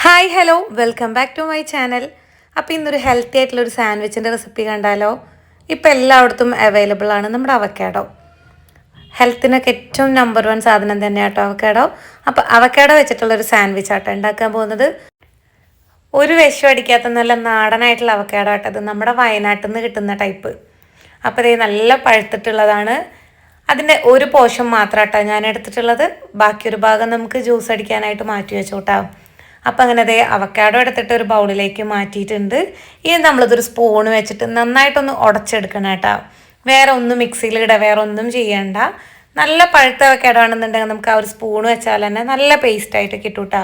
Hi hello welcome back to my channel. അപ്പോൾ ഇന്നൊരു healthy ആയിട്ടുള്ളൊരു സാൻഡ്വിച്ചിൻ്റെ റെസിപ്പി കണ്ടാലോ. ഇപ്പോൾ എല്ലായിടത്തും അവൈലബിൾ ആണ് നമ്മുടെ അവക്കാഡോ. ഹെൽത്തിനൊക്കെ ഏറ്റവും നമ്പർ 1 സാധനം തന്നെ കേട്ടോ അവക്കാഡോ. അപ്പോൾ അവക്കാഡോ വെച്ചിട്ടുള്ളൊരു സാൻഡ്വിച്ച് ആട്ടോ ഉണ്ടാക്കാൻ പോകുന്നത്. ഒരു വിഷം അടിക്കാത്ത നല്ല നാടനായിട്ടുള്ള അവക്കാഡോ ആട്ടത്, നമ്മുടെ വയനാട്ടിൽ നിന്ന് കിട്ടുന്ന ടൈപ്പ്. അപ്പോൾ ഇത് നല്ല പഴുത്തിട്ടുള്ളതാണ്. അതിൻ്റെ ഒരു പോർഷൻ മാത്രം കേട്ടോ ഞാൻ എടുത്തിട്ടുള്ളത്. ബാക്കിയൊരു ഭാഗം നമുക്ക് ജ്യൂസ് അടിക്കാനായിട്ട് മാറ്റി വെച്ചോട്ടാ. അപ്പം അങ്ങനെ അതേ അവക്കാഡോ എടുത്തിട്ട് ഒരു ബൗളിലേക്ക് മാറ്റിയിട്ടുണ്ട്. ഇനി നമ്മളിതൊരു സ്പൂൺ വെച്ചിട്ട് നന്നായിട്ടൊന്ന് ഉടച്ചെടുക്കണം കേട്ടോ. വേറെ ഒന്നും മിക്സിയിലിടുക, വേറെ ഒന്നും ചെയ്യണ്ട. നല്ല പഴുത്ത അവക്കാഡോ ആണെന്നുണ്ടെങ്കിൽ നമുക്ക് ആ ഒരു സ്പൂൺ വെച്ചാൽ തന്നെ നല്ല പേസ്റ്റായിട്ട് കിട്ടും കേട്ടോ.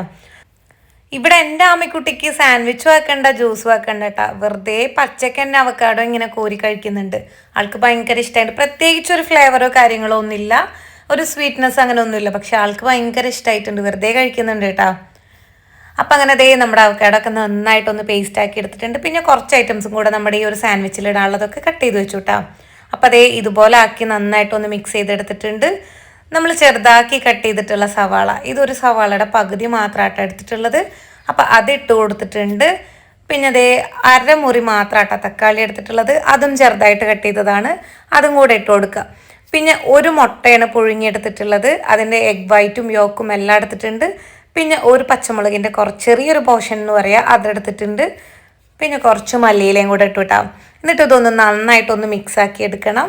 ഇവിടെ എൻ്റെ ആമിക്കുട്ടിക്ക് സാൻഡ്വിച്ച് വെക്കണ്ട, ജ്യൂസ് വെക്കണ്ട കേട്ടോ. വെറുതെ പച്ചക്ക് തന്നെ അവക്കാഡോ ഇങ്ങനെ കോരി കഴിക്കുന്നുണ്ട്. ആൾക്ക് ഭയങ്കര ഇഷ്ടമായിട്ട്. പ്രത്യേകിച്ച് ഒരു ഫ്ലേവറോ കാര്യങ്ങളോ ഒന്നുമില്ല, ഒരു സ്വീറ്റ്നെസ് അങ്ങനെ ഒന്നുമില്ല. പക്ഷെ ആൾക്ക് ഭയങ്കര ഇഷ്ടമായിട്ടുണ്ട്, വെറുതെ കഴിക്കുന്നുണ്ട് കേട്ടോ. അപ്പം അങ്ങനെ ദേ നമ്മുടെ അവക്കാഡോ ഒക്കെ നന്നായിട്ടൊന്ന് പേസ്റ്റ് ആക്കി എടുത്തിട്ടുണ്ട്. പിന്നെ കുറച്ച് ഐറ്റംസും കൂടെ നമ്മുടെ ഈ ഒരു സാൻഡ്വിച്ചിൽ ഇടാനുള്ളതൊക്കെ കട്ട് ചെയ്ത് വെച്ചു കേട്ടോ. അപ്പം അതേ ഇതുപോലെ ആക്കി നന്നായിട്ടൊന്ന് മിക്സ് ചെയ്തെടുത്തിട്ടുണ്ട്. നമ്മൾ ചെറുതാക്കി കട്ട് ചെയ്തിട്ടുള്ള സവാള, ഇതൊരു സവാളയുടെ പകുതി മാത്രമാട്ടോ എടുത്തിട്ടുള്ളത്. അപ്പം അത് ഇട്ട് കൊടുത്തിട്ടുണ്ട്. പിന്നെ അതേ അരമുറി മാത്രമാട്ടോ തക്കാളി എടുത്തിട്ടുള്ളത്, അതും ചെറുതായിട്ട് കട്ട് ചെയ്തതാണ്, അതും കൂടെ ഇട്ട് കൊടുക്കുക. പിന്നെ ഒരു മുട്ടയാണ് പുഴുങ്ങിയെടുത്തിട്ടുള്ളത്, അതിൻ്റെ എഗ് വൈറ്റും യോക്കും എല്ലാം എടുത്തിട്ടുണ്ട്. പിന്നെ ഒരു പച്ചമുളകിൻ്റെ ചെറിയൊരു പോർഷൻ എന്ന് പറയുക അതെടുത്തിട്ടുണ്ട്. പിന്നെ കുറച്ച് മല്ലിയിലയും കൂടെ ഇട്ട് വിട്ടാം. എന്നിട്ട് ഇതൊന്ന് നന്നായിട്ടൊന്ന് മിക്സ് ആക്കി എടുക്കണം.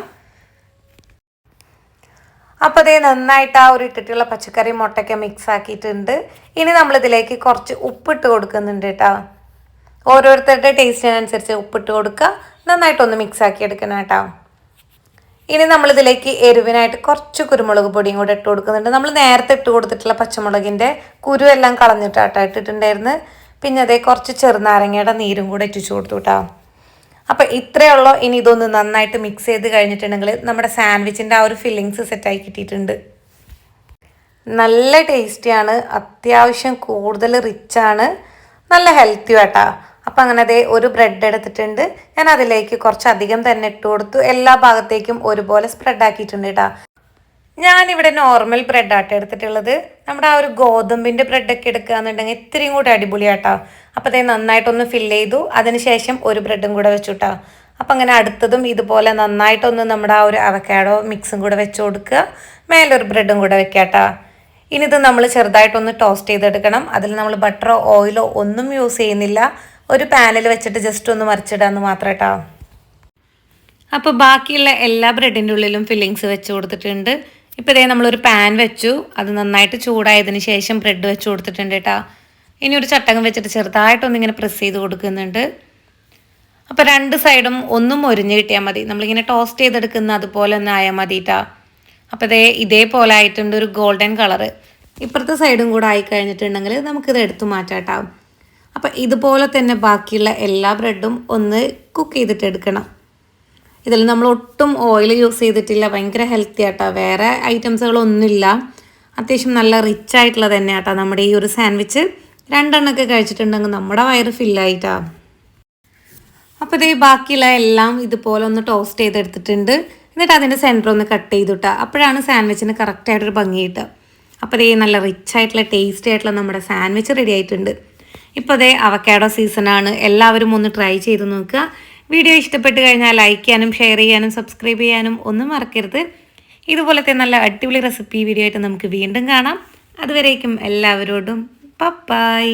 അപ്പോൾ അതേ നന്നായിട്ട് ആ ഒരു ഇട്ടിട്ടുള്ള പച്ചക്കറി മുട്ടയ്ക്ക് മിക്സ് ആക്കിയിട്ടുണ്ട്. ഇനി നമ്മളിതിലേക്ക് കുറച്ച് ഉപ്പിട്ട് കൊടുക്കുന്നുണ്ട് കേട്ടോ. ഓരോരുത്തരുടെ ടേസ്റ്റിനനുസരിച്ച് ഉപ്പിട്ട് കൊടുക്കുക. നന്നായിട്ടൊന്ന് മിക്സ് ആക്കി എടുക്കണം കേട്ടോ. ഇനി നമ്മളിതിലേക്ക് എരിവിനായിട്ട് കുറച്ച് കുരുമുളക് പൊടിയും കൂടെ ഇട്ട് കൊടുക്കുന്നുണ്ട്. നമ്മൾ നേരത്തെ ഇട്ട് കൊടുത്തിട്ടുള്ള പച്ചമുളകിൻ്റെ കുരു എല്ലാം കളഞ്ഞിട്ടാട്ടോ ഇട്ടിട്ടുണ്ടായിരുന്നു. പിന്നെ അതേ കുറച്ച് ചെറുനാരങ്ങയുടെ നീരും കൂടെ ഇട്ടിച്ചു കൊടുത്തു കേട്ടോ. അപ്പം ഇത്രയേ ഉള്ളൂ. ഇനി ഇതൊന്ന് നന്നായിട്ട് മിക്സ് ചെയ്ത് കഴിഞ്ഞിട്ടുണ്ടെങ്കിൽ നമ്മുടെ സാൻഡ്വിച്ചിൻ്റെ ആ ഒരു ഫില്ലിങ്സ് സെറ്റായി കിട്ടിയിട്ടുണ്ട്. നല്ല ടേസ്റ്റിയാണ്, അത്യാവശ്യം കൂടുതൽ റിച്ചാണ്, നല്ല ഹെൽത്തി കേട്ടോ. അപ്പം അങ്ങനെ അതേ ഒരു ബ്രെഡ് എടുത്തിട്ടുണ്ട്. ഞാൻ അതിലേക്ക് കുറച്ചധികം തന്നെ ഇട്ട് കൊടുത്തു. എല്ലാ ഭാഗത്തേക്കും ഒരുപോലെ സ്പ്രെഡ് ആക്കിയിട്ടുണ്ട് കേട്ടോ. ഞാനിവിടെ നോർമൽ ബ്രെഡാട്ടോ എടുത്തിട്ടുള്ളത്. നമ്മുടെ ആ ഒരു ഗോതമ്പിൻ്റെ ബ്രെഡൊക്കെ എടുക്കുകയെന്നുണ്ടെങ്കിൽ ഇത്രയും കൂടെ അടിപൊളിയാട്ടോ. അപ്പോൾ അതേ നന്നായിട്ടൊന്ന് ഫില്ല് ചെയ്തു. അതിനുശേഷം ഒരു ബ്രെഡും കൂടെ വെച്ചു കേട്ടോ. അപ്പം അങ്ങനെ അടുത്തതും ഇതുപോലെ നന്നായിട്ടൊന്ന് നമ്മുടെ ആ ഒരു അവക്കാഡോ മിക്സും കൂടെ വെച്ച് കൊടുക്കുക. മേലൊരു ബ്രെഡും കൂടെ വെക്കുക കേട്ടോ. ഇനി ഇത് നമ്മൾ ചെറുതായിട്ടൊന്ന് ടോസ്റ്റ് ചെയ്തെടുക്കണം. അതിൽ നമ്മൾ ബട്ടറോ ഓയിലോ ഒന്നും യൂസ് ചെയ്യുന്നില്ല. ഒരു പാനിൽ വെച്ചിട്ട് ജസ്റ്റ് ഒന്ന് മറിച്ചിടാന്ന് മാത്രം കേട്ടോ. അപ്പോൾ ബാക്കിയുള്ള എല്ലാ ബ്രെഡിൻ്റെ ഉള്ളിലും ഫില്ലിങ്സ് വെച്ച് കൊടുത്തിട്ടുണ്ട്. ഇപ്പോൾ ഇതേ നമ്മളൊരു പാൻ വെച്ചു, അത് നന്നായിട്ട് ചൂടായതിന് ശേഷം ബ്രെഡ് വെച്ച് കൊടുത്തിട്ടുണ്ട് കേട്ടോ. ഇനി ഒരു ചട്ടകം വെച്ചിട്ട് ചെറുതായിട്ടൊന്നിങ്ങനെ പ്രസ് ചെയ്ത് കൊടുക്കുന്നുണ്ട്. അപ്പോൾ രണ്ട് സൈഡും ഒന്നും മൊരിഞ്ഞ് കിട്ടിയാൽ മതി. നമ്മളിങ്ങനെ ടോസ്റ്റ് ചെയ്തെടുക്കുന്ന അതുപോലെ ഒന്ന് ആയാൽ മതി കേട്ടോ. അപ്പോൾ ഇതേപോലെ ആയിട്ടുണ്ട്, ഒരു ഗോൾഡൻ കളറ്. ഇപ്പുറത്തെ സൈഡും കൂടെ ആയി കഴിഞ്ഞിട്ടുണ്ടെങ്കിൽ നമുക്കിത് എടുത്തു മാറ്റാം കേട്ടോ. അപ്പം ഇതുപോലെ തന്നെ ബാക്കിയുള്ള എല്ലാ ബ്രെഡും ഒന്ന് കുക്ക് ചെയ്തിട്ട് എടുക്കണം. ഇതിൽ നമ്മൾ ഒട്ടും ഓയിൽ യൂസ് ചെയ്തിട്ടില്ല, ഭയങ്കര ഹെൽത്തി ആട്ടോ. വേറെ ഐറ്റംസുകളൊന്നുമില്ല, അത്യാവശ്യം നല്ല റിച്ച് ആയിട്ടുള്ളത് തന്നെ ആട്ടോ നമ്മുടെ ഈ ഒരു സാൻഡ്വിച്ച്. രണ്ടെണ്ണമൊക്കെ കഴിച്ചിട്ടുണ്ടെങ്കിൽ നമ്മുടെ വയറ് ഫില്ലായിട്ടാ. അപ്പോൾ ഇതേ ബാക്കിയുള്ള എല്ലാം ഇതുപോലെ ഒന്ന് ടോസ്റ്റ് ചെയ്തെടുത്തിട്ടുണ്ട്. എന്നിട്ട് അതിൻ്റെ സെൻറ്റർ ഒന്ന് കട്ട് ചെയ്തിട്ടാ. അപ്പോഴാണ് സാൻഡ്വിച്ചിന് കറക്റ്റായിട്ടൊരു ഭംഗി കിട്ടുക. അപ്പോൾ ഇതേ നല്ല റിച്ച് ആയിട്ടുള്ള ടേസ്റ്റി ആയിട്ടുള്ള നമ്മുടെ സാൻഡ്വിച്ച് റെഡി ആയിട്ടുണ്ട്. ഇപ്പോൾ അതേ അവക്കാഡോ സീസണാണ്, എല്ലാവരും ഒന്ന് ട്രൈ ചെയ്ത് നോക്കുക. വീഡിയോ ഇഷ്ടപ്പെട്ട് കഴിഞ്ഞാൽ ലൈക്ക് ചെയ്യാനും ഷെയർ ചെയ്യാനും സബ്സ്ക്രൈബ് ചെയ്യാനും ഒന്നും മറക്കരുത്. ഇതുപോലത്തെ നല്ല അടിപൊളി റെസിപ്പി വീഡിയോ ആയിട്ട് നമുക്ക് വീണ്ടും കാണാം. അതുവരേക്കും എല്ലാവരോടും ബൈ.